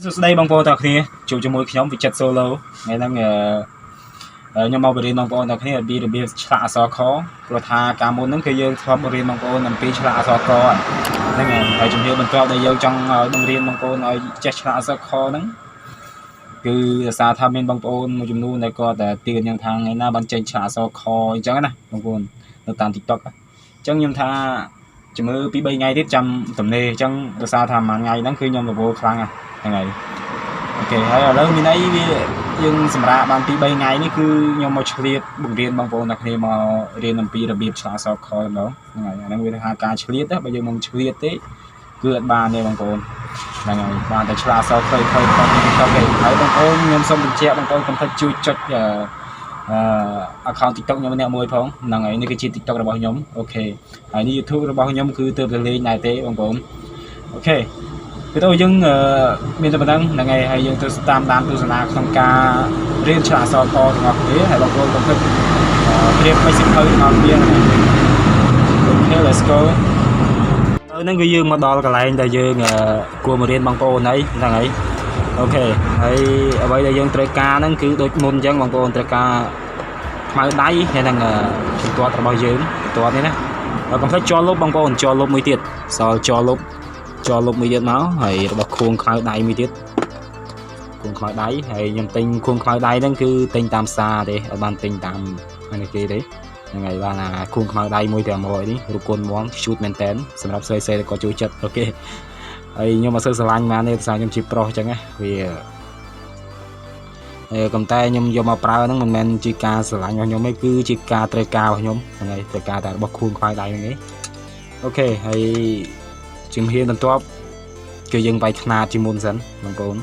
សួស្តីបងប្អូនទាំងគ្នាជួបជាមួយខ្ញុំវិចិត្រ Solo ថ្ងៃហ្នឹងខ្ញុំមកបរៀនបងប្អូនទាំងគ្នាពីរបៀបឆ្លាក់អក្សរខព្រោះថាកាលមុនហ្នឹងគឺយើងធ្លាប់បរៀនបងប្អូនអំពីឆ្លាក់អក្សរកហ្នឹងហើយជំនាញបន្ទាប់ដែលយើងចង់ឲ្យបង្រៀនបងប្អូនឲ្យចេះឆ្លាក់អក្សរខហ្នឹងគឺដោយសារថាមានបងប្អូនមួយចំនួនដែលគាត់តែទានយ៉ាងថាថ្ងៃណាបានចេញឆ្លាក់អក្សរខអញ្ចឹងណាបងប្អូននៅតាម TikTok អញ្ចឹងខ្ញុំថាជំរឿពី3ថ្ងៃទៀតចាំតំណេអញ្ចឹងដោយសារថាមួយថ្ងៃហ្នឹងគឺខ្ញុំរវល់ខ្លាំងហ្នឹងហើយអូខេហើយឥឡូវមានអីវាយើងសម្រាប់បានពី3ថ្ងៃនេះគឺខ្ញុំមកឆ្លៀតបង្រៀនបងប្អូនអ្នកគ្នាមករៀនអំពីរបៀបឆ្លាក់អក្សរខម្ដងហ្នឹងហើយអាហ្នឹងវាថាការឆ្លៀតណាបើយើងមិនឆ្លៀតទេគឺអត់បានទេបងប្អូនហ្នឹងហើយបានតែឆ្លាក់អក្សរខ្លីៗគាត់ទៅគេហើយបងប្អូនខ្ញុំសូមបញ្ជាក់បងប្អូនកុំភ្លេចជួយចុចaccount TikTok ខ្ញុំម្នាក់មួយផងហ្នឹងហើយនេះគឺជា TikTok របស់ខ្ញុំអូខេហើយនេះ YouTube របស់ខ្ញុំគឺទើបតែលេងដែរទេបងប្អូនអូខេគឺទៅយើងមានតែប៉ុណ្្នឹងហ្នឹងហើយយើងទៅតាមដានទស្សនាក្នុងការរៀនឆ្លាក់អក្សរខទាំងអស់គ្នាហើយបងប្អូនកុំភ្លេចព្រៀបមិនសិភៅទាំងអស់គ្នាអូខេ let's go ហ្នឹងគឺយើងមកដល់កន្លែងដែលយើងគួរមករៀនបងប្អូនហ្នឹងហើយអូខេហើយអ្វីដែលយើងត្រូវការហ្នឹងគឺដូចមុនអញ្ចឹងបងប្អូនត្រូវការខ្មៅដៃហើយនឹងជំទាត់របស់យើងបន្ទាត់នេះណាហើយកុំភ្លេចជាប់លុបបងប្អូនជាប់លុបមួយទៀតសល់ជាប់លុបមួយទៀតមកហើយរបស់ខួងខ្មៅដៃមួយទៀតខួងខ្មៅដៃហើយខ្ញុំទិញខួងខ្មៅដៃហ្នឹងគឺទិញតាមផ្សារទេអត់បានទិញតាមនេះគេទេហ្នឹងហើយបានអាខួងខ្មៅដៃមួយ500នេះរូបគុណហ្មងឈូតមែនតែនសម្រាប់ស្រីៗក៏ចូលចិត្តអូខេហើយខ្ញុំអត់សូវស្រឡាញ់បានទេភាសាខ្ញុំជាប្រុសអញ្ចឹងណាវាកំតែខ្ញុំយកមកប្រើហ្នឹងមិនមែនជាការស្រឡាញ់របស់ខ្ញុំទេគឺជាការត្រូវការរបស់ខ្ញុំហ្នឹងហើយត្រូវការតែរបស់ខួងខ្មៅដៃហ្នឹងឯងអូខេហើយជំហានបន្ទាប់គឺយើងវាយខ្នាតជាមុនសិនបងប្អូន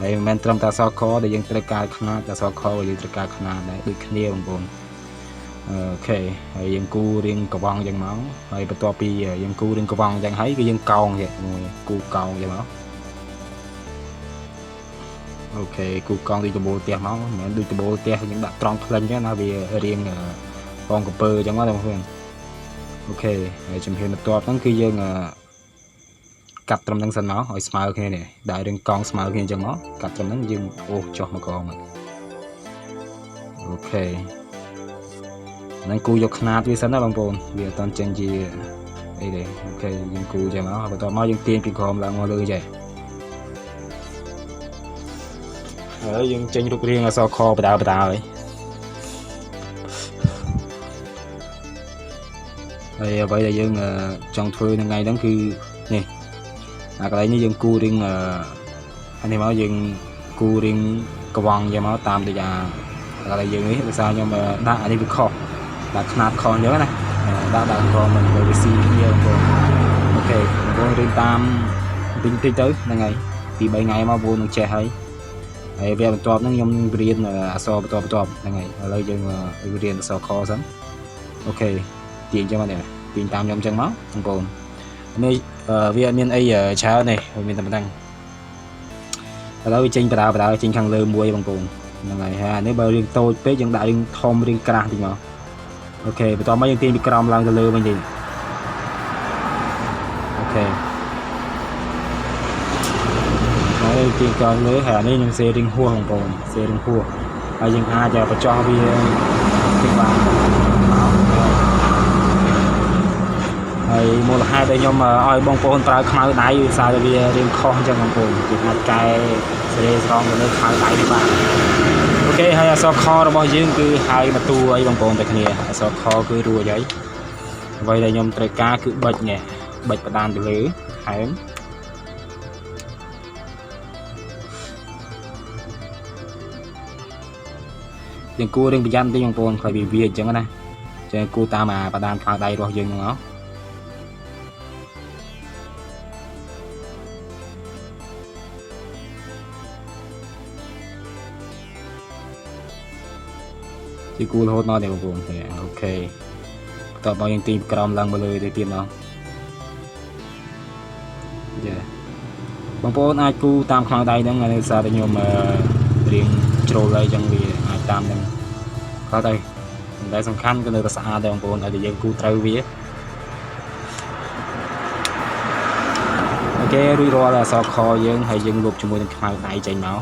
ហើយមិនមែនត្រឹមតែអក្សរខដែលយើងត្រូវការខ្នាតតែអក្សរខយើងត្រូវការខ្នាតដែរដូចគ្នាបងប្អូនអូខេហើយយើងគូរៀងកវងយ៉ាងមកហើយបន្ទាប់ពីយើងគូរៀងកវងយ៉ាងហើយគឺយើងកោងទៀតគូកោងយ៉ាងមកអូខេគូកោងដូចដបូលផ្ទះមកមិនមែនដូចដបូលផ្ទះយើងដាក់ត្រង់ផ្លេញទេណាវារៀងបងកំពើអញ្ចឹងមកបងប្អូនអូខេហើយជំហានបន្ទាប់ហ្នឹងគឺយើងកាត់ត្រឹមហ្នឹងសិនមកឲ្យស្មើគ្នានេះដែលរឿងកងស្មើគ្នាអញ្ចឹងមកកាត់ត្រឹមហ្នឹងយើងអូសចុះមកកងអូខេហ្នឹងគូយកខ្នាតវាសិនណាបងប្អូនវាអត់តន់ចេញជាអីទេអូខេយើងគូចេះមកបន្ទាប់មកយើងទាញពីក្រោមឡើងមកលើចេះហើយយើងចេញរូបរាងអក្សរខបដាហើយអ្វីដែលយើងចង់ធ្វើនៅថ្ងៃហ្នឹងគឺនេះអាកន្លែងនេះយើងគូរៀងអានេះមកយើងគូរៀងកវងយកមកតាមដូចអាកន្លែងយើងនេះដោយសារខ្ញុំដាក់អានេះវាខុសដាក់ខ្នាតខុសអញ្ចឹងណាដាក់ខុសមិនវាស៊ីគ្នាបងប្អូនអូខេបងប្អូនរៀនតាមតិចទៅហ្នឹងហើយពី3ថ្ងៃមកបងនឹងចេះហើយវគ្គបន្ទាប់ហ្នឹងខ្ញុំរៀនអក្សរបន្ទាប់ហ្នឹងហើយឥឡូវយើងរៀនអក្សរខសិនអូខេទាញអញ្ចឹងមកនេះទាញតាមខ្ញុំអញ្ចឹងមកបងប្អូននេះវាអត់មានអីច្រើនទេមានតែប៉ុណ្្នឹងឥឡូវវាចេញបដាចេញខាងលើមួយបងប្អូនហ្នឹងហើយអានេះបើរៀងតូចពេកយើងដាក់រៀងធំរៀងក្រាស់តិចមកអូខេបន្ទាប់មកយើងទាញពីក្រោមឡើងទៅលើវិញទៀតអូខេហើយទាញក្រោមលើហើយអានេះខ្ញុំសេរៀងហួសបងប្អូនសេរៀងហួសហើយយើងអាចបញ្ចុះវាពីបានហើយមូលហេតុដែលខ្ញុំឲ្យបងប្អូនប្រើខ្មៅដៃវាសារតែវារៀងខុសអញ្ចឹងបងប្អូនគឺអាចកែសេរីស្រង់ទៅលើខ្មៅដៃនេះបានអូខេហើយអក្សរខរបស់យើងគឺហើយមកទូអីបងប្អូនតែគ្នាអក្សរខគឺរួចហើយអ្វីដែលខ្ញុំត្រូវការគឺបិចនេះបិចបដានទៅលើថែមយើងគួររៀងប្រយ័ត្នតិចបងប្អូនខ្លាចវាអញ្ចឹងណាចេះគួរតាមអាបដានខ្មៅដៃរបស់យើងហ្នឹងហ៎ជាគូរហូតមកទេបងប្អូនអូខេបន្ទាប់មកយើងទាញក្រោមឡើងមកលើទៅទៀតមកយ៉ាបងប្អូនអាចគូតាមខ្មៅដៃហ្នឹងហើយសារតែខ្ញុំរៀងជ្រុលអីចឹងវាអាចតាមហ្នឹងគាត់ទៅតែសំខាន់គឺនៅតែស្អាតដែរបងប្អូនឲ្យតែយើងគូត្រូវវាអូ ok រួចរាល់អក្សរខយើងហើយយើងលុបជាមួយនឹងខ្មៅដៃចេញមក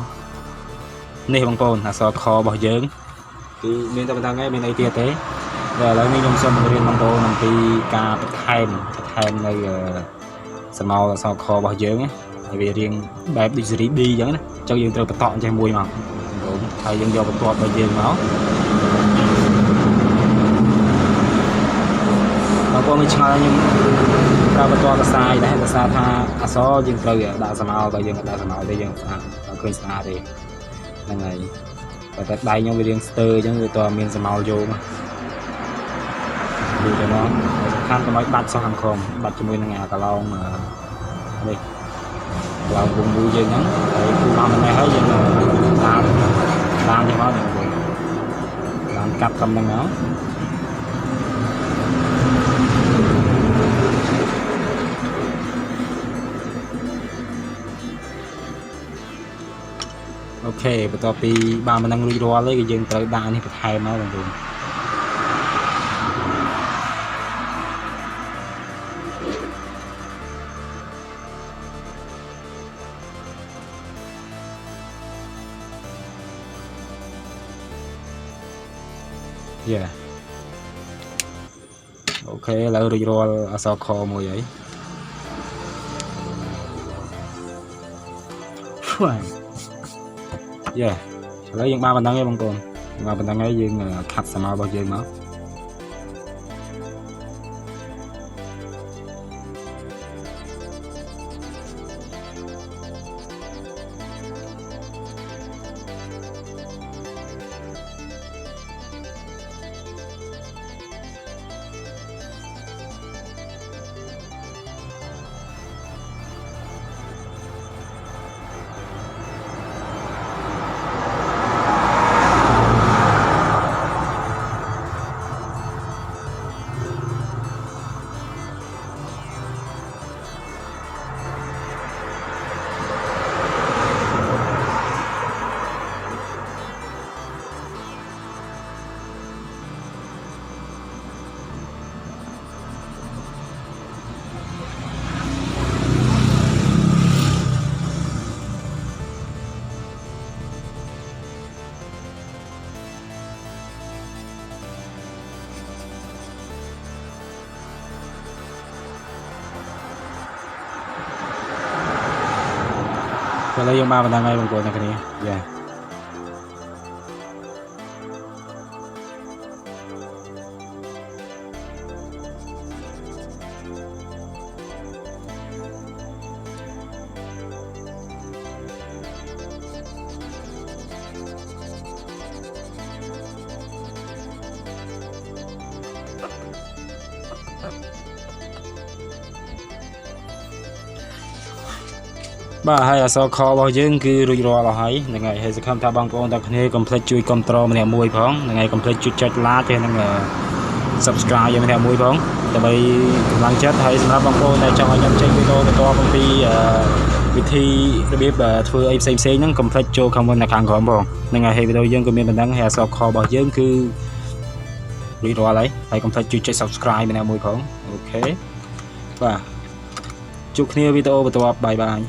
នេះបងប្អូនអក្សរខរបស់យើងគឺមានតែប៉ុណ្្នឹងឯងមានអីទៀតទេឥឡូវនេះខ្ញុំសូមបង្រៀនបងប្អូនអំពីការបន្ថែមនៅស្រមោលអក្សរខរបស់យើងហើយវារៀងបែបដូចសេរី B អញ្ចឹងណាអញ្ចឹងយើងត្រូវបន្តចេះមួយមកបងប្អូនហើយយើងយកបន្ទាប់របស់យើងមកបងប្អូនមិនឆ្ងល់ខ្ញុំប្រើបន្ទាប់ភាសាឯដែរភាសាថាអក្សរយើងត្រូវដាក់ស្រមោលបើយើងដាក់ស្រមោលទេយើងស្អាតឃើញស្អាតទេហ្នឹងហើយតែដៃខ្ញុំវារៀងស្ទើអញ្ចឹងវាតើមានស្រមោលយកមកទៅមកសំខាន់កុំឲ្យបាត់សោះខាងក្រោមបាត់ជាមួយនឹងអាកឡោងនេះឡើងវងមួយយើងហ្នឹងហើយគូមកមិនហើយយើងតាមចេញមកឡើងកាត់កំហ្នឹងមកអូខេបន្ទាប់ពីបានមិននឹងរួចរាល់ទេគឺយើងត្រូវដាក់នេះបន្ថែមមកបងប្អូនអូខេឥឡូវរួចរាល់អក្សរខមួយហើយឥឡូវយើងបានប៉ុណ្ណឹងឯងបងប្អូនបានប៉ុណ្ណឹងហើយយើងខាត់ស្រមោលរបស់យើងមកឥឡូវយើងបានប៉ុណ្ណឹងហើយបងប្អូនទាំងគ្នាបាទហើយអក្សរខរបស់យើងគឺរួចរាល់ហើយហ្នឹងហើយហើយសង្ឃឹមថាបងប្អូនទាំងគ្នាកុំភ្លេចជួយគាំទ្រម្នាក់មួយផងហ្នឹងហើយកុំភ្លេចជួយចុច like ហើយនឹង subscribe យើងម្នាក់មួយផងដើម្បីកម្លាំងចិត្តហើយសម្រាប់បងប្អូនដែលចង់ឲ្យខ្ញុំចេញវីដេអូបន្តអំពីវិធីរបៀបធ្វើអីផ្សេងៗហ្នឹងកុំភ្លេចចូល comment នៅខាងក្រោមផងហ្នឹងហើយវីដេអូយើងក៏មានប៉ុណ្ណឹងហើយអក្សរខរបស់យើងគឺរួចរាល់ហើយកុំភ្លេចជួយចុច subscribe ម្នាក់មួយផងអូខេបាទជួបគ្នាវីដេអូបន្ទាប់បាយបាយ